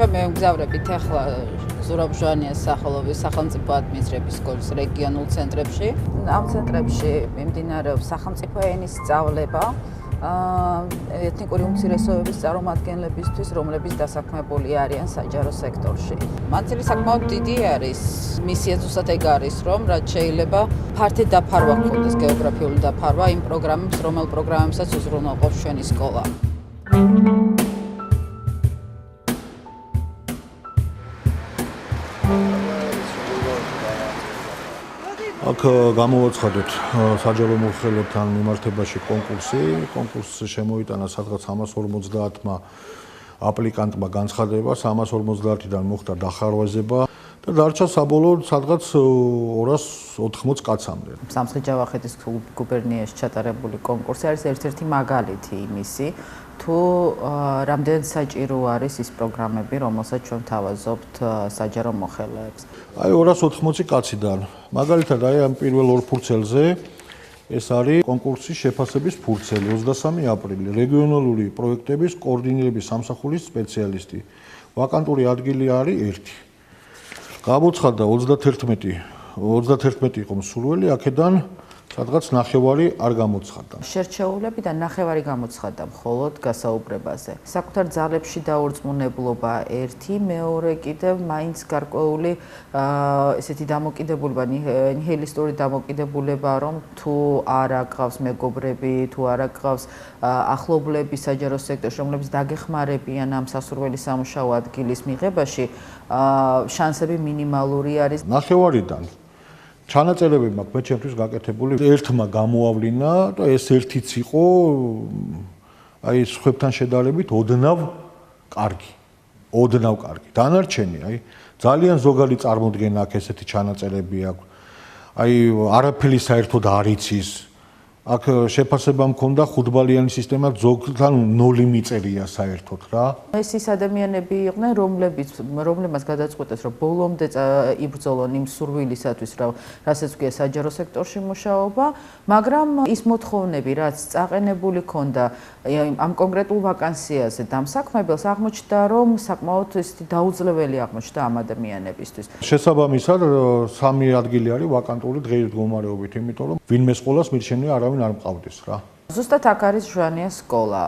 ჩვენ მივგზავრებით ახლა ზურაბ ჟვანიას სახელობის სახელმწიფო ადმინისტრების სკოლის რეგიონულ ცენტრებში. ამ ცენტრებში მიმდინარეობს სახელმწიფო ენის სწავლება ეთნიკური უმცირესობების წარმომადგენლებისთვის, რომლებიც დასაქმებული არიან საჯარო სექტორში. მანძილი საკმაოდ დიდი არის. მისია ზუსტად ეგ არის, რომ რაც შეიძლება ფართედ დაფარვა ჰქონდეს გეოგრაფიული დაფარვა იმ პროგრამებს, რომელ პროგრამებსაც უზრუნველყოფს ჩვენი სკოლა. აქ გამოვაცხადეთ საჯარო მოხელეებთან მიმართებაში კონკურსი შემოიტანა სადღაც 350-მა აპლიკანტმა განცხადება, 350-დან მოხდა დახარვაზება და დარჩა საბოლოოდ სადღაც 280 კაცამდე. სამცხე-ჯავახეთის გუბერნიაში ჩატარებული კონკურსი არის ერთ-ერთი მაგალითი იმისი, თუ რამდენ საჭირო არის ის პროგრამები, რომელსაც ჩვენ თავაზობთ საჯარო მოხელეებს. აი 280 კაციდან. მაგალითად, აი ამ პირველ ორ ფურცელზე ეს არის კონკურსის შეფასების ფურცელი 23 აპრილი. რეგიონალური პროექტების კოორდინირების სამსახურის სპეციალისტი. ვაკანტური ადგილი არის 1. გამოცხადდა 31 იყო მსურველი, აქედან სადღაც 9 არ გამოცხადდა. შერჩეულებიდან 9 გამოცხადდა მხოლოდ გასაუბრებაზე. საკუთარ ძალებში დაურწმუნებლობა 1, მეორე კიდევ მაინც გარკვეული ესეთი დამოკიდებულება, ნიჰილისტური დამოკიდებულება, რომ თუ არ აკრავს მეგობრები, თუ არ აკრავს ახლობლები საჯარო სექტორში, რომლებიც დაგეხმარებიან ამ სასურველი სამუშაო ადგილის მიღებაში, შანსები მინიმალური არის. 9-დან ჩანაწერები მაქვს მე ჩემთვის გაკეთებული. ერთმა გამოავლინა და ეს ერთიც იყო აი სხვებთან შედარებით ოდნავ კარგი. დანარჩენი აი ძალიან ზოგადი წარმოდგენა აქვს ესეთი ჩანაწერები აქვს. აი არაფერი საერთოდ არ იცის. აქ შეფასება მქონდა 5-ბალიანი სისტემა ზოგთან 0 მიწერია საერთოდ რა. ეს ის ადამიანები იყვნენ, რომლებმაც გადაწყვეტეს, რომ ბოლომდე იბრძოლონ იმ სურვილისათვის, რასაც ქვია საჯარო სექტორში მუშაობა, მაგრამ ის მოთხოვნები, რაც წაყენებული ქონდა ამ კონკრეტულ ვაკანსიაზე დამსაქმებელს, აღმოჩნდა, რომ საკმაოდ ისეთი დაუძლეველი აღმოჩნდა ამ ადამიანებისთვის. შესაბამისად, 3 ადგილი არის ვაკანტური დღეის მდგომარეობით, იმიტომ რომ ვინმე სკოლას მირჩენია არავინ არ მყავდეს რა. ზუსტად აქ არის ჟვანიას სკოლა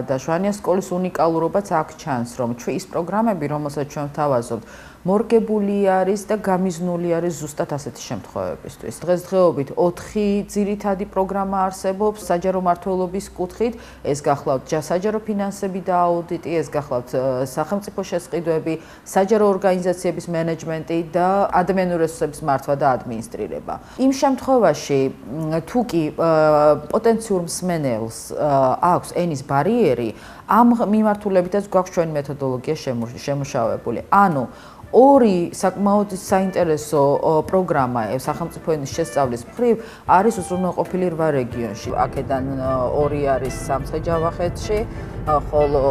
და ჟვანიას სკოლის უნიკალურობაც აქ ჩანს, რომ ის პროგრამები, რომელსაც ჩვენ ვთავაზობთ, მორგებული არის და გამიზნული არის ზუსტად ასეთი შემთხვევებისთვის. დღესდღეობით 4 ძირითადი პროგრამა არსებობს საჯარო მმართველობის კუთხით, ეს გახლავთ საჯარო ფინანსები და აუდიტი, ეს გახლავთ სახელმწიფო შესყიდვები, საჯარო ორგანიზაციების მენეჯმენტი და ადამიანური რესურსების მართვა და ადმინისტრირება. იმ შემთხვევაში, თუ კი პოტენციურ მსმენელს აქვს ენის ბარიერი, ამ მიმართულებითაც გვაქვს ჩვენი მეთოდოლოგია შემუშავებული. ანუ 2 საკმაოდ საინტერესო პროგრამა სახელმწიფო ენის შესწავლის მხრივ არის უზრუნველყოფილი 8 რეგიონში. აქედან 2 არის სამცხე-ჯავახეთში, ხოლო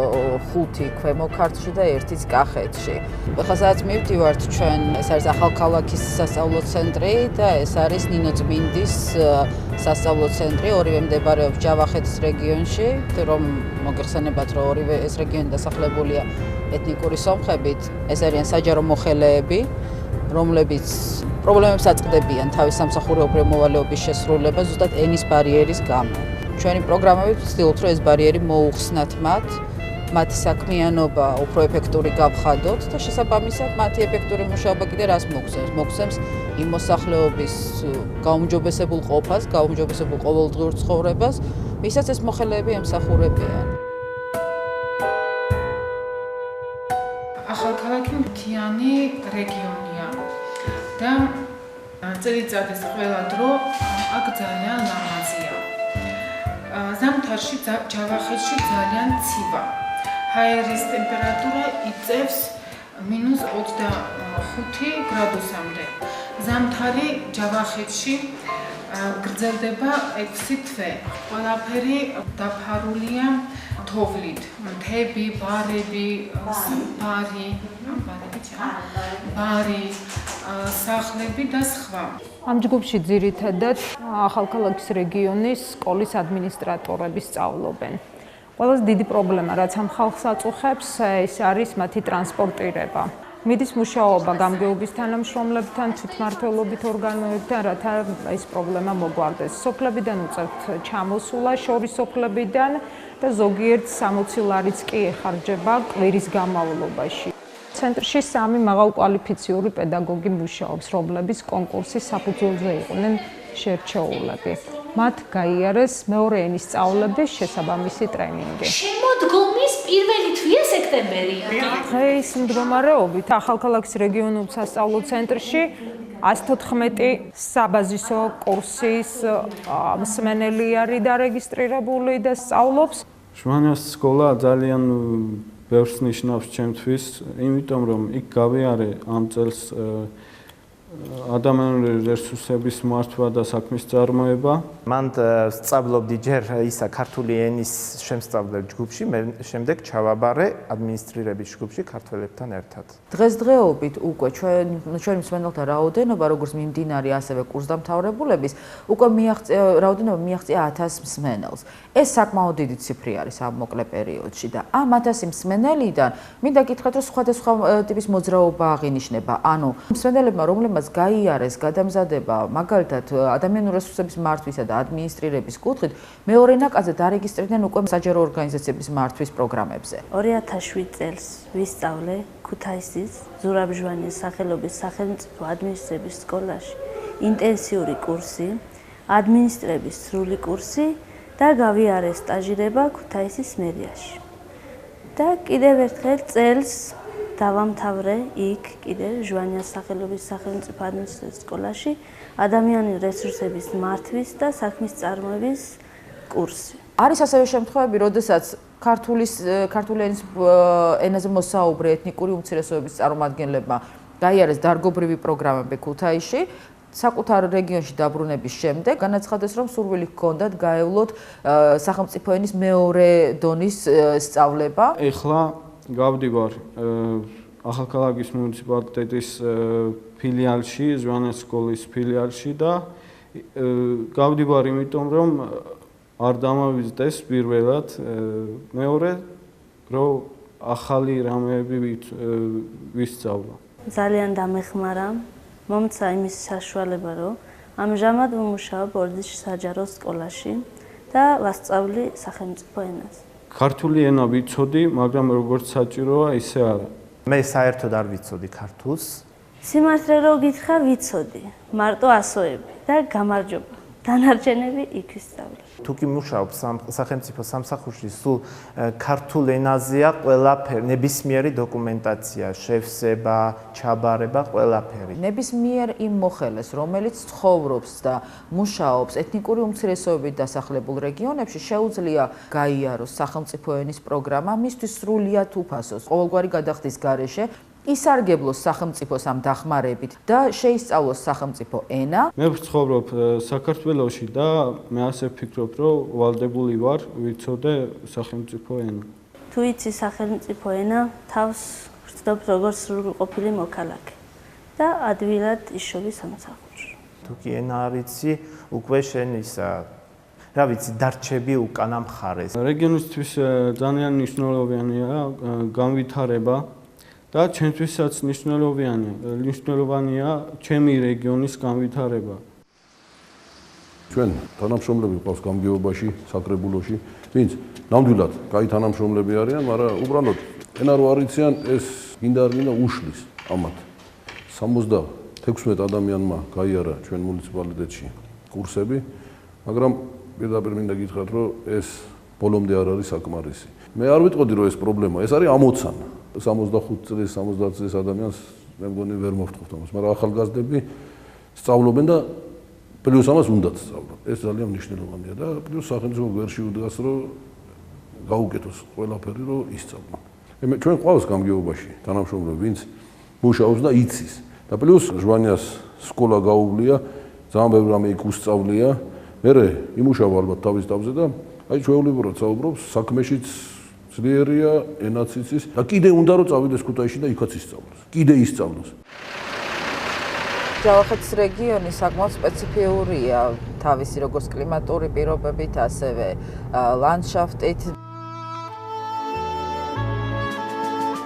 5 ქვემო ქართლში და 1 კახეთში. ახლა სადაც მივდივართ ჩვენ, ეს არის ახალქალაქის სასწავლო ცენტრი და ეს არის ნინოწმინდის სასწავლო ცენტრი, ორივე მდებარეობს ჯავახეთის რეგიონში, რომ მოგეხსენებათ, რომ ორივე ეს რეგიონი დასახლებულია ეთნიკური სომხებით, ეს არიან საჯარო მოხელეები, რომლებიც პრობლემებს აწყდებიან თავის სამსახურეობრივ მოვალეობის შესრულება ზუსტად ენის ბარიერის გამო. ჩვენი პროგრამები ვცდილობთ, რომ ეს ბარიერი მოუხსნათ მათი საქმიანობა უფრო ეფექტური გავხადოთ და შესაბამისად მათი ეფექტური მუშაობა კიდე რას მოგცემს იმ მოსახლეობის გაუმჯობესებულ ყოფას, გაუმჯობესებულ ყოველდღიურ ცხოვრებას, ვისაც ეს მოხელეები ემსახურებიან. ახალქალაქი მთიანი რეგიონია და წელიწადის ყველა დრო აქ ძალიან ლამაზია. ზამთარში ჯავახეთში ძალიან ცივა. ჰაერის ტემპერატურა იწევს -25 გრადუსამდე. ზამთარი ჯავახეთში გრძელდება 6 თვე. ყველაფერი დაფარულია თოვლით, მთები, ბარები, ბარი, სახლები და სხვა. ამ ჯგუფში ძირითადად ახალქალაქის რეგიონის სკოლის ადმინისტრატორები სწავლობენ. ყველაზე დიდი პრობლემა, რაც ამ ხალხს აწუხებს, ეს არის მათი ტრანსპორტირება. მიდის მუშაობა გამგეობის თანამშრომლებთან, თვითმმართველობით ორგანოებთან, რათა ეს პრობლემა მოგვარდეს. სოფლებიდან უწევთ ჩამოსულა, შორის სოფლებიდან და ზოგიერთ 60 ლარიც კი ეხარჯება კვირის განმავლობაში. ცენტრში 3 მაღალკვალიფიციური პედაგოგი მუშაობს, რომლებიც კონკურსის საფუძველზე იყვნენ შერჩეულები. მათ გაიარეს მეორე ენის სწავლების შესაბამისი ტრენინგი. შემოდგომის პირველი თვეა სექტემბერი. დღეს მდგომარეობით ახალქალაქის რეგიონულ სასწავლო ცენტრში 114 საბაზისო კურსის მსმენელი არის დარეგისტრირებული და სწავლობს. ჟვანიას სკოლა ძალიან ბევრს ნიშნავს ჩემთვის, იმიტომ რომ იქ გავიარე ამ წელს ადამიანური რესურსების მართვა და საქმის წარმოება. მან სწავლობდი ჯერ ისა ქართული ენის შემსწავლელ ჯგუფში, მე შემდეგ ჩავაბარე ადმინისტრირების ჯგუფში ქართველებთან ერთად. დღესდღეობით უკვე ჩვენი მსმენელთა რაოდენობა, როგორც მიმდინარე, ასევე კურსდამთავრებულების, უკვე რაოდენობა მიაღწია 1000 მსმენელს. ეს საკმაოდ დიდი ციფრი არის ამ მოკლე პერიოდში და ამ 1000 მსმენელიდან მინდა გითხრათ, რომ სხვადასხვა ტიპის მოძრაობა აღინიშნება. ანუ მსმენელებმა, რომლებმაც გაიარეს გადამზადება, მაგალითად, ადამიანური რესურსების მართვისა და ადმინისტრირების კუთხით, მეორე ნაკადზე დარეგისტრირდნენ უკვე საჯარო ორგანიზაციების მართვის პროგრამებზე. 2007 წელს ვისწავლე ქუთაისის ზურაბ ჟვანიას სახელობის სახელმწიფო ადმინისტრების სკოლაში ინტენსიური კურსი, ადმინისტრების სრული კურსი და გავიარე სტაჟირება ქუთაისის მერიაში. და კიდევ ერთხელ წელს დავამთავრე იქ კიდე ჟვანიას სახელობის სახელმწიფო ადმინისტრაციის სკოლაში ადამიანური რესურსების მართვის და საქმის წარმოების კურსი. არის ასევე შემთხვევები, როდესაც ქართული ენაზე მოსაუბრე ეთნიკური უმცირესობების წარმომადგენლებმა გაიარეს დარგობრივი პროგრამები ქუთაისში, საკუთარ რეგიონში დაბრუნების შემდეგ განაცხადეს, რომ სურვილი ჰქონდათ გაევლოთ სახელმწიფო ენის მეორე დონის სწავლება. ეხლა გავდივარ ახალქალაქის მუნიციპალიტეტის ფილიალში, ჟვანიას სკოლის ფილიალში და გავდივარ იმიტომ, რომ არ დამავიწყდეს პირველად, მეორე, რომ ახალი რამეები ვისწავლო. ძალიან დამეხმარა, მომცა იმის საშუალება, რომ ამჟამად ვმუშაობ ორდიშ საჯარო სკოლაში და ვასწავლი სახელმწიფო ენას. ქართული ენა ვიცოდი, მაგრამ როგორც საჭიროა, ისე არა. მე საერთოდ არ ვიცოდი ქართულს. სიმართლე რო გითხრა, ვიცოდი, მარტო ასოები და გამარჯობა. დანარჩენები იქ ვისწავლე. თუ კი მუშაობ სახელმწიფო სამსახურში, სულ ქართულ ენაზეა ყველაფერი, ნებისმიერი დოკუმენტაცია, შევსება, ჩაბარება, ყველაფერი. ნებისმიერ იმ მოხელეს, რომელიც ცხოვრობს და მუშაობს ეთნიკური უმცირესობებით დასახლებულ რეგიონებში, შეუძლია გაიაროს სახელმწიფო ენის პროგრამა, მისთვის სრულიად უფასოს, ყოველგვარი გადახდის გარეშე ისარგებლოს სახელმწიფოს ამ დახმარებით და შეისწავლოს სახელმწიფო ენა. მე ვცხოვრობ საქართველოში და მე ასე ვფიქრობ, რომ ვალდებული ვარ ვიცოდე სახელმწიფო ენა. თუ იცი სახელმწიფო ენა, თავს ვწდობ როგორც სრულყოფილი მოქალაქე და ადვილად იშოვი სამსახურში. თუ კი ენა არ იცი, უკვე შენ ისა რა ვიცი, დარჩები უკანა მხარეს. რეგიონისთვის ძალიან მნიშვნელოვანია განვითარება და ჩვენთვისაც მნიშვნელოვანია ჩემი რეგიონის განვითარება. ჩვენ თანამშრომლები ყავს გამგეობაში, საკრებულოში, ვინც ნამდვილად კაი თანამშრომლები არიან, მაგრამ უბრალოდ ენა რო არ იციან, ეს გინდა არ გინდა უშლის ამათ. 76 ადამიანმა გაიარა ჩვენ მუნიციპალიტეტში კურსები, მაგრამ პირდაპირ მინდა გითხრათ, რომ ეს ბოლომდე არ არის საკმარისი. მე არ ვიტყოდი, რომ ეს პრობლემა, ეს არის ამოცანა. 65 წლის, 70 წლის ადამიანს მე მგონი ვერ მოვთხოვთ ამას, მაგრამ ახალგაზრდები სწავლობენ და პლუს ამას უნდათ სწავლონ. ეს ძალიან მნიშვნელოვანია და პლუს სახელმწიფო გვერდში უდგას, რომ გაუკეთოს ყველაფერი, რომ ისწავლონ. ჩვენ ყავს გამგეობაში თანამშრომლები, ვინც მუშაობს და იცის. და პლუს ჟვანიას სკოლა გაუვლია, ძალიან ბევრი რამე იქ უსწავლია. მე იმუშავა ალბათ თავის თავზე და აი ჩვეულებურად საუბრობს, საქმეშიც ძლიერია, ენაც იცის და კიდე უნდა რომ წავიდეს ქუთაისში და იქაც ისწავლოს. კიდე ისწავლოს. ჯავახეთის რეგიონი საკმაოდ სპეციფიურია თავისი როგორც კლიმატური პირობებით, ასევე ლანდშაფტით.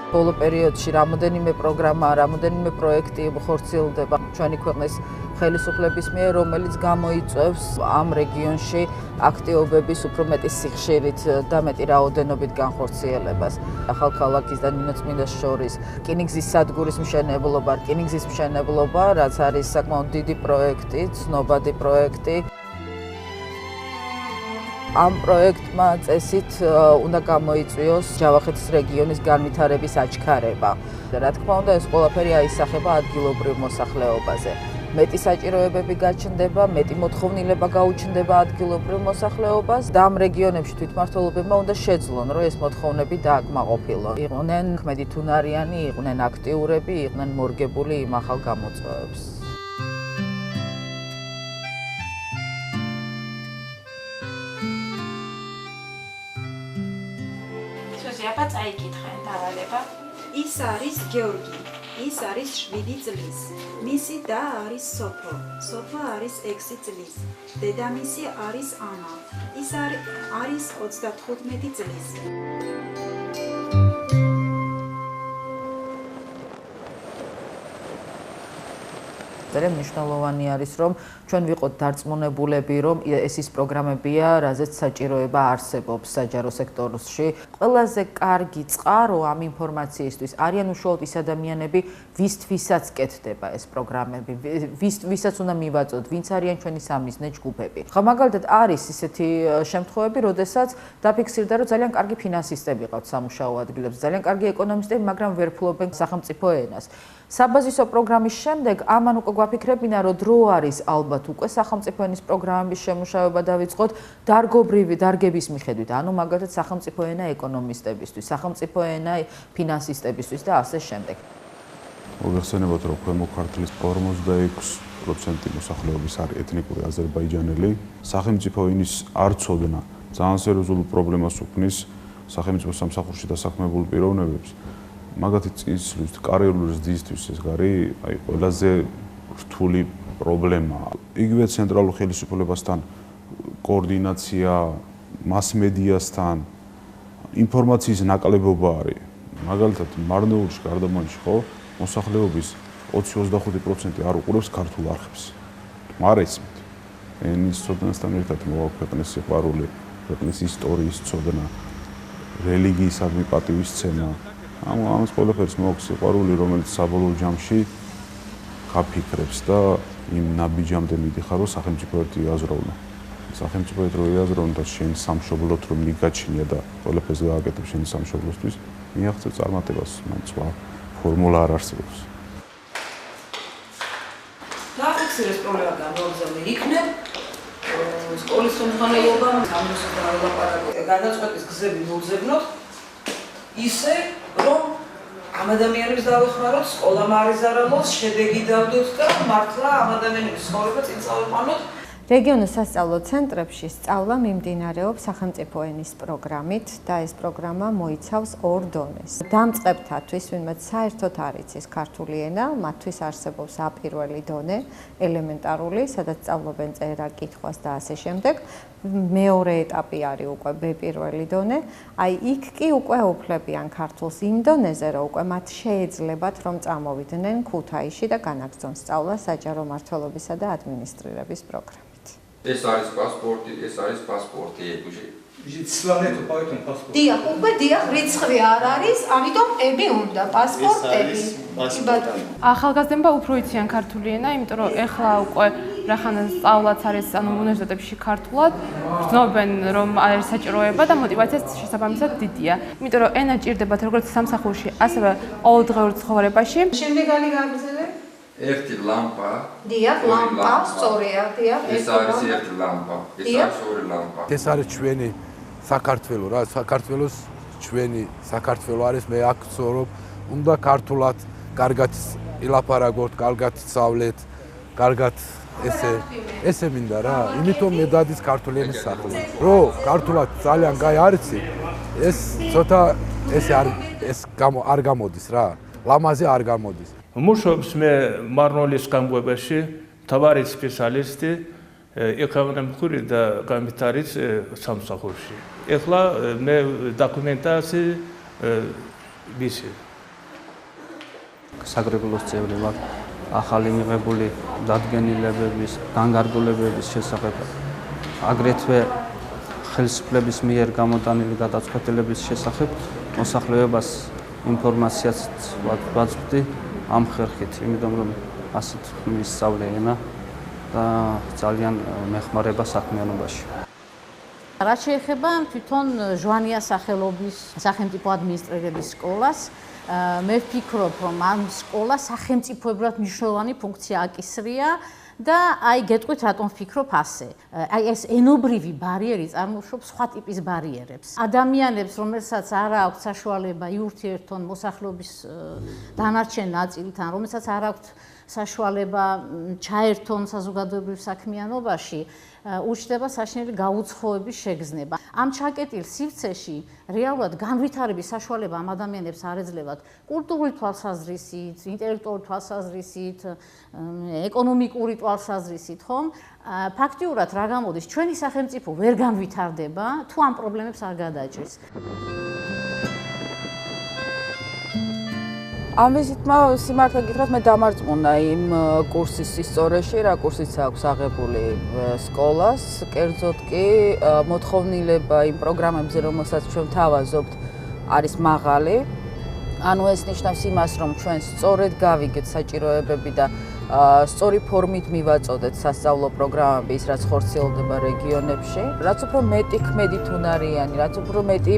ბოლო პერიოდში რამოდენიმე პროგრამა, რამოდენიმე პროექტი ხორციელდება ჩვენი ქვეყნის ხელისუფლების მიერ, რომელიც გამოიწვევს ამ რეგიონში აქტიობების უფრო მეტი სიხშირით და მეტი რაოდენობით განხორციელებას. ახალქალაქის და ნინოწმინდას შორის რკინიგზის სადგურის მშენებლობა, რკინიგზის მშენებლობა, რაც არის საკმაოდ დიდი პროექტი, ცნობადი პროექტი. ამ პროექტმა წესით უნდა გამოიწვიოს ჯავახეთის რეგიონის განვითარების აჩქარება. რა თქმა უნდა, ეს ყველაფერი აისახება ადგილობრივ მოსახლეობაზე. მეტი საჭიროებები გაჩნდება, მეტი მოთხოვნილება გაუჩნდება ადგილობრივ მოსახლეობას და ამ რეგიონებში თვითმმართველობებმა უნდა შეძლონ, რომ ეს მოთხოვნები დააკმაყოფილონ. იყვნენ ქმედი თუნარიანი, იყვნენ აქტიურები, იყვნენ მორგებული იმ ახალ გამოწვევებს. აბა წაიკითხენ დავალება. ის არის გიორგი. ის არის 7 წლის. მისი და არის სოფო. სოფო არის 6 წლის. დედამისი არის ანა. ის არის 35 წლის. ძალიან მნიშვნელოვანი არის, რომ ჩვენ ვიყოთ დარწმუნებულები, რომ ეს ის პროგრამებია, რაზეც საჭიროება არსებობს საჯარო სექტორში. ყველაზე კარგი წყარო ამ ინფორმაციისთვის არიან უშუალოდ ის ადამიანები, ვისაც კეთდება ეს პროგრამები, ვისაც უნდა მივაწოდოთ, ვინც არიან ჩვენი სამიზნე ჯგუფები. ხო, მაგალითად არის ისეთი შემთხვევები, როდესაც დაფიქსირდა, რომ ძალიან კარგი ფინანსისტები ყავთ სამუშაო ადგილებზე, ძალიან კარგი ეკონომისტები, მაგრამ ვერ ფლობენ სახელმწიფო ენას. საბაზისო პროგრამის შემდეგ ამან უკვე გვაფიქრებინა, რომ დრო არის ალბათ უკვე სახელმწიფო ენის პროგრამების შემუშავება დავიწყოთ დარგების მიხედვით, ანუ მაგალითად სახელმწიფო ენა ეკონომისტებისთვის, სახელმწიფო ენა ფინანსისტებისთვის და ასე შემდეგ. მოგეხსენებათ, რომ ქვემო ქართლის 46% მოსახლეობის არის ეთნიკური აზერბაიჯანელი. სახელმწიფო ენის არ ცოდნა ძალიან სერიოზულ პრობლემას უქმნის სახელმწიფო სამსახურში დასაქმებულ პიროვნებებს. მაგათი წინსვლის კარიერული ზრდისთვის ეს არის ყველაზე რთული პრობლემა. იგივე ცენტრალურ ხელისუფლებასთან კოორდინაცია, მასმედიასთან ინფორმაციის ნაკლებობა არის. მაგალითად, მარნეულში გარდამავალში ხო მოსახლეობის 20-25% არ უყურებს ქართულ არხებს. მარესმით. ენის ცოდნასთან ერთად მოვაქვეყნეს სიყვარული, ქვეყნის ისტორიის ცოდნა, რელიგიისადმი პატივისცემა. ამას ყველაფერს მოაქვს სიყვარული, რომელიც საბოლოო ჯამში გაფიქრებს და იმ ნაბიჯამდე მიდიხარ, რომ სახელმწიფო ერთი იაზროვნა. სახელმწიფო ერთ რო იაზროვნა და შენ სამშობლოთ რომ მიგაჩნია და ყველაფერს გააკეთებ შენი სამშობლოსთვის, მიაღწევ წარმატებას, მაინც სხვა ფორმულა არ არსებობს. დაფიქსირეს პრობლემა გამოგზავნე იქნებ სკოლის ხელმძღვანელობამ ამასთან ელაპარაკო გადაწყვეტის გზები მოვძებნოთ ისე რომ ამ ადამიანებს დავეხმაროთ, სკოლამ არ იზარალოს, შედეგი დავდოთ და მართლა ამ ადამიანების ცხოვრება წინ წავიყვანოთ. რეგიონულ სასწავლო ცენტრებში სწავლა მიმდინარეობს სახელმწიფო ენის პროგრამით და ეს პროგრამა მოიცავს 2 დონეს. დამწყებთათვის, ვინმეც საერთოდ არ იცის ქართული ენა, მათთვის არსებობს აპირველი დონე, ელემენტარული, სადაც სწავლობენ წერა, კითხვას და ასე შემდეგ. მეორე ეტაპი არის უკვე ბ-პირველი დონე. აი იქ კი უკვე უფლებიან ქართულს იმ დონეზე, რომ უკვე მათ შეეძლებათ რომ წამოვიდნენ ქუთაისში და განაგრძონ სწავლა საჯარო მმართველობისა და ადმინისტრირების პროგრამით. ეს არის პასპორტი, ეს არის პასპორტი. სლანეთო პაითონ პასპორტი. დიახ, უკვე დიახ, რიცხვი არ არის, ამიტომ ები უნდა, პასპორტები. კი ბატონო. ახალგაზრდებმა უფრო იციან ქართული ენა, იმიტომ რომ ეხლა უკვე რახან სწავლაც არის ანუ უნივერსიტეტებში ქართულად, გრძნობენ რომ არის საჭიროება და мотиваციაც შესაბამისად დიდია. იმიტომ რომ ენა ჭირდებათ როგორც სამსახურში, ასევე ყოველდღიურ ცხოვრებაში. შემდეგი გაგრძელე. ერთი ლამპა. დიახ, ლამპა, სწორია, დიახ. ეს არის ერთი ლამპა. ეს არის ორი ლამპა. ეს არის ჩვენი საქართველო რა, საქართველოს ჩვენი საქართველო არის, მე აქ ვცხოვრობ, უნდა ქართულად კარგად ილაპარაკოთ, კარგად სწავლეთ, კარგად ესე მინდა რა, იმიტომ მე დადის ქართული ენის სახლი. რო ქართულად ძალიან კაი არიცი, ეს ცოტა ეს არ გამოდის რა, ლამაზი არ გამოდის. მუშაობს მე მარნოლის გამგებაში, თავარი სპეციალისტი, ეკონომიკური და განვითარების სამსახურში. ეხლა მე დოკუმენტაცია ვიცი. საგრებულოს წევრი ვარ. ახალი მიღებული დადგენილებების, განკარგულებების შესახებ, აგრეთვე ხელისუფლების მიერ გამოტანილი გადაწყვეტილების შესახებ მოსახლეობას ინფორმაციას ვაწვდი ამ ხერხით, იმიტომ რომ ასეთ მისწავლე ენა და ძალიან მეხმარება საქმიანობაში. რაც შეეხება თვითონ ჟვანიას სახელობის სახელმწიფო ადმინისტრირების სკოლას, მე ვფიქრობ, რომ ამ სკოლას სახელმწიფოებრივად მნიშვნელოვანი ფუნქცია აკისრია და აი გეტყვით რატომ ვფიქრობ ასე. აი ეს ენობრივი ბარიერი წარმოშობს სხვა ტიპის ბარიერებს. ადამიანებს, რომელსაც არ აქვთ საშუალება იურთიერთონ მოსახლეობის დანარჩენ ნაწილთან, რომელსაც არ აქვთ საშუალება ჩაერთონ საზოგადოებრივ საქმიანობაში, უჩნდება საშინელი გაუცხოების შეგრძნება. ამ ჩაკეტილ სივრცეში რეალურად განვითარების საშუალება ამ ადამიანებს არ ეძლევათ კულტურული თვალსაზრისით, ინტელექტუალური თვალსაზრისით, ეკონომიკური თვალსაზრისით, ხომ? ფაქტიურად რა გამოდის, ჩვენი სახელმწიფო ვერ განვითარდება, თუ ამ პრობლემებს არ გადაჭრის. ამ ვიზიტმა სიმართლე გითხრათ მე დამარწმუნა იმ კურსის ისტორიაში, რა კურსიც აქვს აღებული სკოლას, კერძოდ კი მოთხოვნილება იმ პროგრამებზე, რომელსაც ჩვენ ვთავაზობთ, არის მაღალი. ანუ ეს ნიშნავს იმას, რომ ჩვენ სწორედ გავიგეთ საჭიროებები და სწორი ფორმით მივაწოდეთ სასწავლო პროგრამები, ის რაც ხორციელდება რეგიონებში. რაც უფრო მეტი ქმედით უნარიანი, რაც უფრო მეტი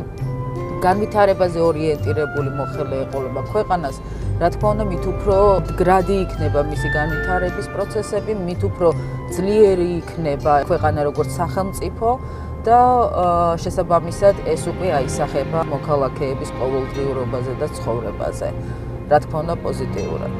განვითარებაზე ორიენტირებული მოხელე ეყოლება ქვეყანას, რა თქმა უნდა, მით უფრო მდგრადი იქნება მისი განვითარების პროცესები, მით უფრო ძლიერი იქნება ქვეყანა როგორც სახელმწიფო და შესაბამისად ეს უკვე აისახება მოქალაქეების ყოველდღიურობაზე და ცხოვრებაზე. რა თქმა უნდა, პოზიტიურად.